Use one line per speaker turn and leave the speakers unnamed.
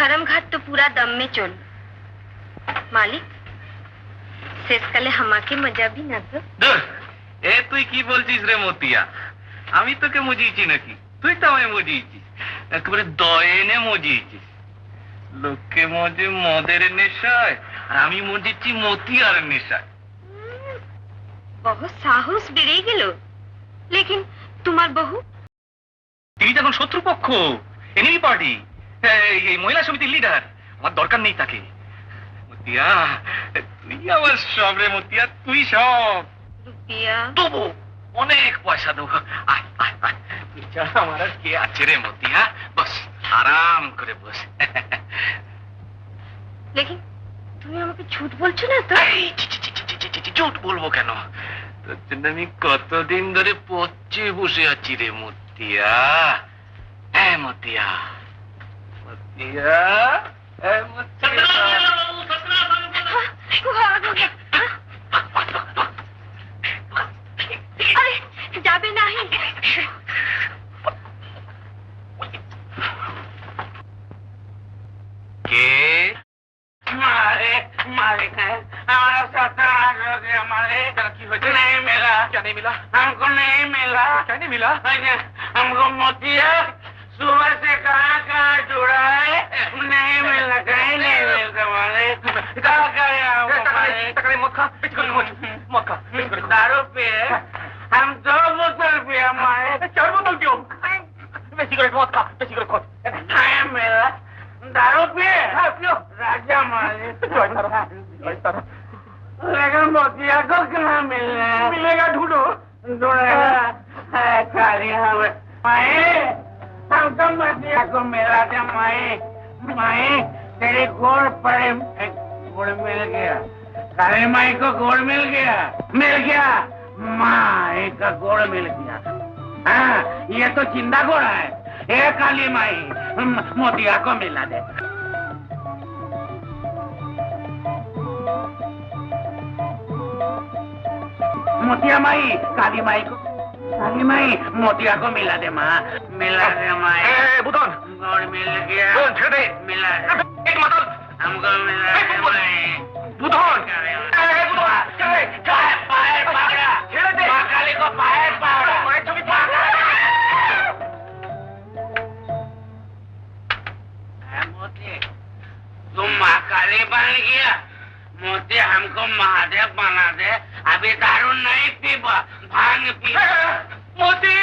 धर्म घाट तो पूरा दम में चल मालिक शेषकाले हमाके मजा भी ना तो
दूर ए तुई की बोलছিস রে মতিয়া আমি তোকে মজিয়েছি নাকি তুই তো আমায় মজিয়েছিস একেবারে দয়েনে মজিয়েছিস লোকে মজে মদের নেশায় আর আমি মজিয়েছি মতিয়ার নেশায়
बहुत साहस बेড়ে গেল लेकिन তোমার বহু
তিনি যখন শত্রুপক্ষ এনিমি পার্টি এই মহিলা সমিতির লিডার আমার দরকার নেই তাকে মতিয়া তুই আমার সব রে মতিয়া তুই সব
রুপিয়া
দেবো অনেক পয়সা দেবো আয় আয় আয় তুই ছাড়া আমার আর কে আছে রে মতিয়া বস আরাম করে বস
लेकिन তুমি আমাকে ঝুট বলছো না তো
ঝুট বলবো কেন তোর জন্য আমি কতদিন ধরে পচে বসে আছি রে মতিয়া হ্যাঁ মতিয়া মতিয়া
আরে যাবে না
কে
मारे मारे हमारा सत्तर हो गया मारे नहीं मिला
क्या नहीं मिला
हमको नहीं मिला
क्या नहीं मिला
हमको मोतिया सुबह से कहाँ जुड़ा है नहीं मिला कहीं नहीं मिलता मारे कहाँ करे
मत खा मत खा
दारू पिए हम 2 बोतल पिए हमारे
4 बोतल क्यों बेसी करे मत खा बेसी करे खा
नहीं मिला दारू पिए राजा मारे लेकिन मोतिया को कहाँ मिलेगा ढूंढो ढूंढेगा खाली हमें माए हम तो मोतिया को मिला था माए माए तेरे गोड़ पड़े गोड़ मिल गया काली माई को गोड़ मिल गया माए का गोड़ मिल गया हाँ ये तो जिंदा घोड़ा है ए काली माई मोतिया को मिला दे मोतिया माई काली माई मोतिया को मिला दे माँ मिला दे माई
बुधन
गोड़ मिल गया मिला दे
एक मतलब
हमको मिला दे माई
बुधन
काली को पायर पावड़ा तुम महाकाली बन गया मोती हमको महादेव बना दे अभी दारू नहीं पीबा भांग पी
मोती